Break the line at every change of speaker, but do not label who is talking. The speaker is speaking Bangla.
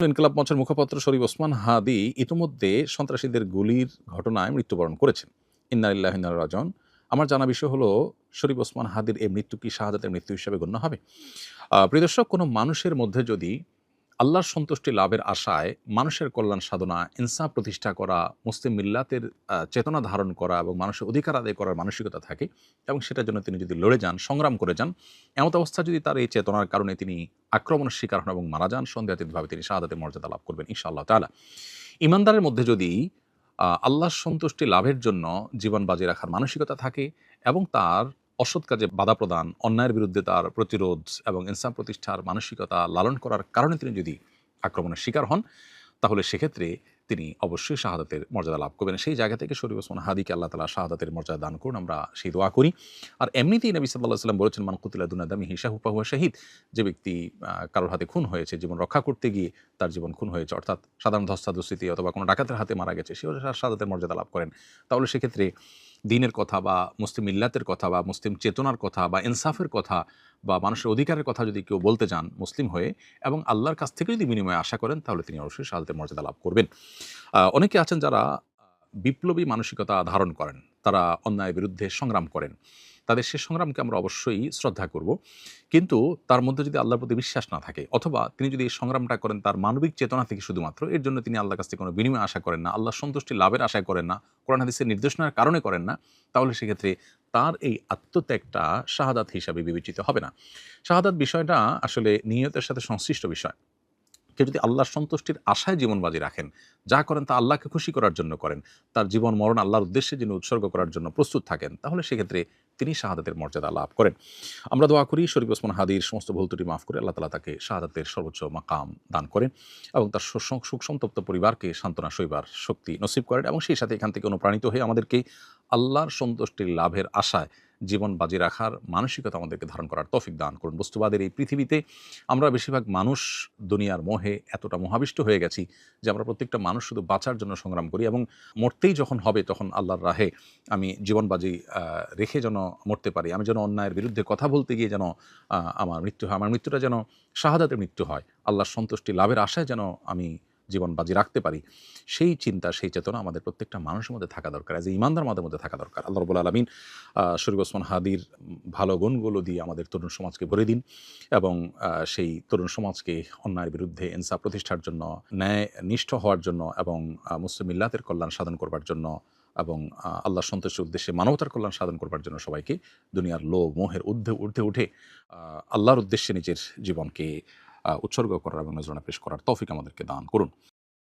ইনকিলাব মঞ্চের মুখপাত্র শরীফ ওসমান হাদি ইতিমধ্যে সন্ত্রাসীদের গুলির ঘটনায় মৃত্যুবরণ করেছেন। ইন্না লিল্লাহি ওয়া ইন্না ইলাইহি রাজিউন। আমার জানা বিষয় হলো শরীফ ওসমান হাদির এই মৃত্যু কি শাহাদাতের মৃত্যু হিসেবে গণ্য হবে? প্রিয় দর্শক, কোনো মানুষের মধ্যে যদি আল্লাহর সন্তুষ্টি লাভের আশায় মানুষের কল্যাণ সাধনা, ইনসাফ প্রতিষ্ঠা করা, মুসলিম মিল্লাতের চেতনা ধারণ করা এবং মানুষের অধিকার আদায় করার মানসিকতা থাকে এবং সেটার জন্য তিনি যদি লড়ে যান, সংগ্রাম করে যান, এমত অবস্থা যদি তার এই চেতনার কারণে তিনি আক্রমণের শিকার হন এবং মারা যান, সন্দেহাতীতভাবে তিনি শাহাদাতের মর্যাদা লাভ করবেন ইনশাআল্লাহ তাআলা। ইমানদারের মধ্যে যদি আল্লাহর সন্তুষ্টি লাভের জন্য জীবন বাজি রাখার মানসিকতা থাকে এবং তার অসৎ কাজে বাধা প্রদান, অন্যায়ের বিরুদ্ধে তার প্রতিরোধ এবং ইনসাফ প্রতিষ্ঠার মানসিকতা লালন করার কারণে তিনি যদি আক্রমণের শিকার হন, তাহলে সেক্ষেত্রে তিনি অবশ্যই শাহাদাতের মর্যাদা লাভ করবেন। সেই জায়গা থেকে শরীফ ওসমান হাদিকে আল্লাহ তাআলা শাহাদাতের মর্যাদা দান করুন, আমরা সেই দোয়া করি। আর এমনিতেই নবী সাল্লাল্লাহু আলাইহি ওয়াসাল্লাম বলেছেন, মান কুতিলা দুনা দামিহি ফাহুয়া শাহীদ। যে ব্যক্তি কারোর হাতে খুন হয়েছে, জীবন রক্ষা করতে গিয়ে তার জীবন খুন হয়েছে, অর্থাৎ সাধারণ ধস্তাধস্তিতে অথবা কোনো ডাকাতের হাতে মারা গেছে, সেও শাহাদাতের মর্যাদা লাভ করেন। তাহলে সেক্ষেত্রে দ্বীনের কথা বা মুসলিম মিল্লাতের কথা বা মুসলিম চেতনার কথা বা ইনসাফের কথা বা মানুষের অধিকারের কথা যদি কেউ বলতে যান মুসলিম হয়ে এবং আল্লাহর কাছ থেকে যদি বিনিময়ে আশা করেন, তাহলে তিনি অবশ্যই শাহাদাতের মর্যাদা লাভ করবেন। অনেকে আছেন যারা বিপ্লবী মানসিকতা ধারণ করেন, তারা অন্যায়ের বিরুদ্ধে সংগ্রাম করেন। তাদের সে সংগ্রামকে আমরা অবশ্যই শ্রদ্ধা করব। কিন্তু তার মধ্যে যদি আল্লাহর প্রতি বিশ্বাস না থাকে অথবা তিনি যদি এই সংগ্রামটা করেন তার মানবিক চেতনা থেকে শুধুমাত্র, এর জন্য তিনি আল্লাহর কাছ থেকে কোনো বিনিময় আশা করেন না, আল্লাহর সন্তুষ্টি লাভের আশায় করেন না, কোরআন হাদিসের নির্দেশনার কারণে করেন না, তাহলে সেক্ষেত্রে তার এই আত্মত্যাগটা শাহাদাত হিসাবে বিবেচিত হবে না। শাহাদাত বিষয়টা আসলে নিয়তের সাথে সংশ্লিষ্ট বিষয়। কেউ যদি আল্লাহর সন্তুষ্টির আশায় জীবন বাজি রাখেন, যা করেন তা আল্লাহকে খুশি করার জন্য করেন, তার জীবন মরণ আল্লাহর উদ্দেশ্যে যিনি উৎসর্গ করার জন্য প্রস্তুত থাকেন, তাহলে সেক্ষেত্রে তিনি শাহাদাতের মর্যাদা লাভ করেন। আমরা দোয়া করি শরীফ ওসমান হাদির সমস্ত ভুল ত্রুটি মাফ করে আল্লাহ তাআলা তাকে শাহাদাতের সর্বোচ্চ মাকাম দান করেন এবং তার সুখ সন্তপ্ত পরিবারকে সান্ত্বনা সইবার শক্তি নসিব করেন এবং সেই সাথে এখান থেকে অনুপ্রাণিত হয়ে আমাদেরকে আল্লাহর সন্তুষ্টির লাভের আশায় জীবন বাজি রাখার মানসিকতা আমাদেরকে ধারণ করার তৌফিক দান করুন। বস্তুবাদের এই পৃথিবীতে আমরা বেশিরভাগ মানুষ দুনিয়ার মোহে এতটা মোহাবিষ্ট হয়ে গেছি যে আমরা প্রত্যেকটা মানুষ শুধু বাঁচার জন্য সংগ্রাম করি এবং মরতেই যখন হবে তখন আল্লাহর রাহে আমি জীবন বাজি রেখে যেন মরতে পারি, আমি যেন অন্যায়ের বিরুদ্ধে কথা বলতে গিয়ে যেন আমার মৃত্যু হয়, আমার মৃত্যুটা যেন শাহাদাতের মৃত্যু হয়, আল্লাহর সন্তুষ্টি লাভের আশায় যেন আমি জীবন বাজি রাখতে পারি, সেই চিন্তা সেই চেতনা আমাদের প্রত্যেকটা মানুষের মধ্যে থাকা দরকার, এজ এ ঈমানদার আমাদের মধ্যে থাকা দরকার। আল্লাহ রাব্বুল আলামিন শরীফ ওসমান হাদির ভালো গুণগুলো দিয়ে আমাদের তরুণ সমাজকে ভরে দিন এবং সেই তরুণ সমাজকে অন্যায়ের বিরুদ্ধে ইনসাফ প্রতিষ্ঠার জন্য, ন্যায় নিষ্ঠ হওয়ার জন্য এবং মুসলিম মিল্লাতের কল্যাণ সাধন করবার জন্য এবং আল্লাহর সন্তুষ্টির উদ্দেশ্যে মানবতার কল্যাণ সাধন করবার জন্য সবাইকে দুনিয়ার লোভ মোহের ঊর্ধ্বে উঠে আল্লাহর উদ্দেশ্যে নিজের জীবনকে উৎসর্গ করার এবং নজরানা পেশ করার তৌফিক আমাদেরকে দান করুন।